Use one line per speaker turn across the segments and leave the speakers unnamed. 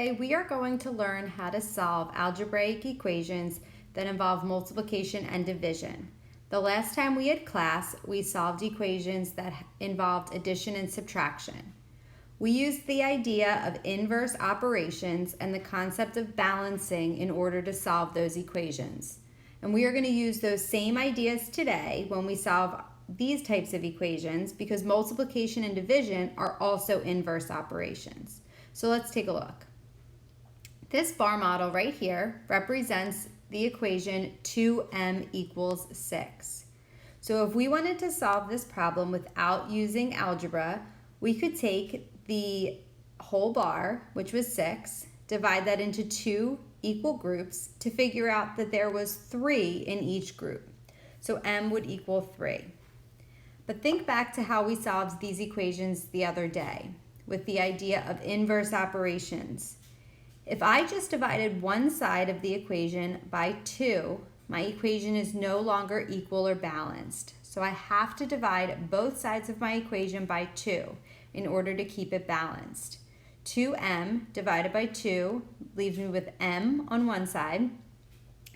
Today we are going to learn how to solve algebraic equations that involve multiplication and division. The last time we had class, we solved equations that involved addition and subtraction. We used the idea of inverse operations and the concept of balancing in order to solve those equations. And we are going to use those same ideas today when we solve these types of equations because multiplication and division are also inverse operations. So let's take a look. This bar model right here represents the equation 2m equals 6. So if we wanted to solve this problem without using algebra, we could take the whole bar, which was 6, divide that into two equal groups to figure out that there was 3 in each group. So m would equal 3. But think back to how we solved these equations the other day with the idea of inverse operations. If I just divided one side of the equation by 2, my equation is no longer equal or balanced. So I have to divide both sides of my equation by 2 in order to keep it balanced. 2m divided by 2 leaves me with m on one side,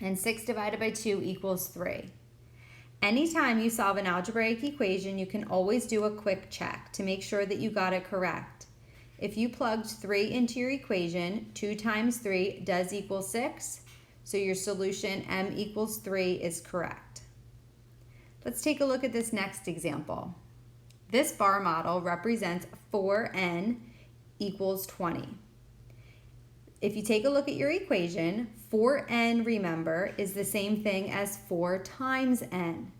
and 6 divided by 2 equals 3. Anytime you solve an algebraic equation, you can always do a quick check to make sure that you got it correct. If you plugged 3 into your equation, 2 times 3 does equal 6, so your solution m equals 3 is correct. Let's take a look at this next example. This bar model represents 4n equals 20. If you take a look at your equation, 4n, remember, is the same thing as 4 times n.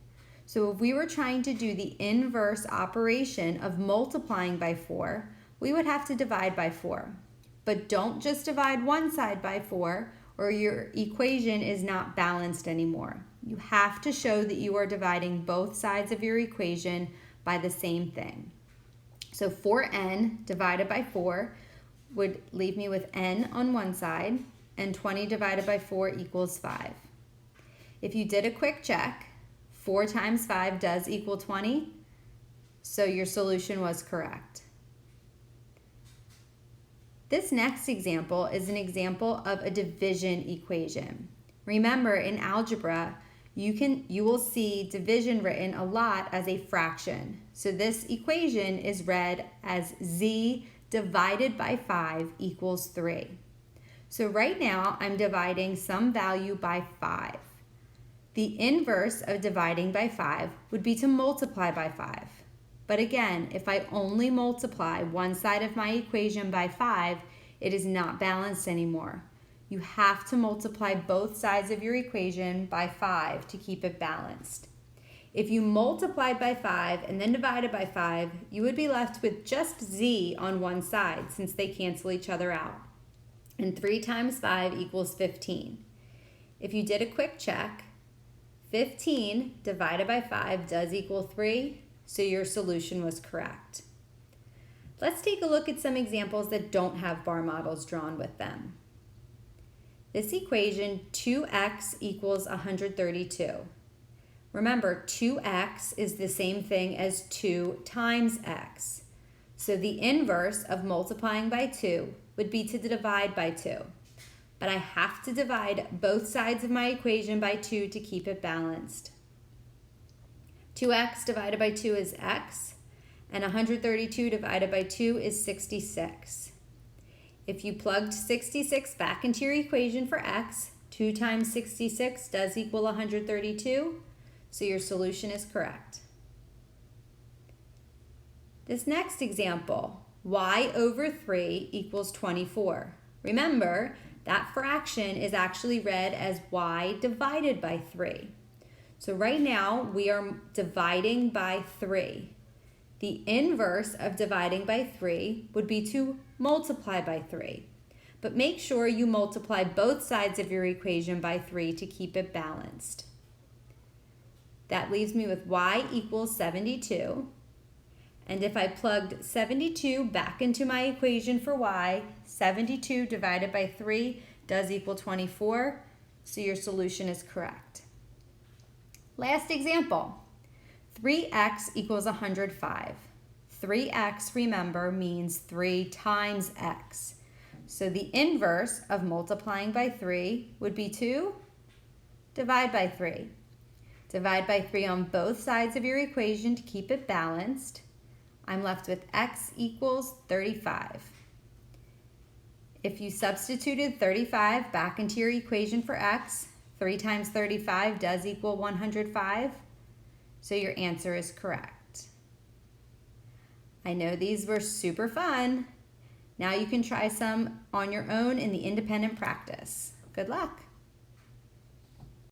So if we were trying to do the inverse operation of multiplying by 4, we would have to divide by 4. But don't just divide one side by 4 or your equation is not balanced anymore. You have to show that you are dividing both sides of your equation by the same thing. So 4n divided by 4 would leave me with n on one side, and 20 divided by 4 equals 5. If you did a quick check, 4 times 5 does equal 20, so your solution was correct. This next example is an example of a division equation. Remember, in algebra, you will see division written a lot as a fraction. So this equation is read as z divided by 5 equals 3. So right now, I'm dividing some value by 5. The inverse of dividing by 5 would be to multiply by 5. But again, if I only multiply one side of my equation by 5, it is not balanced anymore. You have to multiply both sides of your equation by 5 to keep it balanced. If you multiplied by 5 and then divided by 5, you would be left with just z on one side since they cancel each other out. And 3 times 5 equals 15. If you did a quick check, 15 divided by 5 does equal 3, so your solution was correct. Let's take a look at some examples that don't have bar models drawn with them. This equation, 2x equals 132. Remember, 2x is the same thing as 2 times x. So the inverse of multiplying by 2 would be to divide by 2. But I have to divide both sides of my equation by 2 to keep it balanced. 2x divided by 2 is x, and 132 divided by 2 is 66. If you plugged 66 back into your equation for x, 2 times 66 does equal 132, so your solution is correct. This next example, y over 3 equals 24. Remember, that fraction is actually read as y divided by 3. So right now, we are dividing by 3. The inverse of dividing by 3 would be to multiply by 3. But make sure you multiply both sides of your equation by 3 to keep it balanced. That leaves me with y equals 72. And if I plugged 72 back into my equation for y, 72 divided by 3 does equal 24, so your solution is correct. Last example, 3x equals 105. 3x, remember, means 3 times x. So the inverse of multiplying by 3 would be to divide by 3. Divide by 3 on both sides of your equation to keep it balanced. I'm left with x equals 35. If you substituted 35 back into your equation for x, 3 times 35 does equal 105. So your answer is correct. I know these were super fun. Now you can try some on your own in the independent practice. Good luck.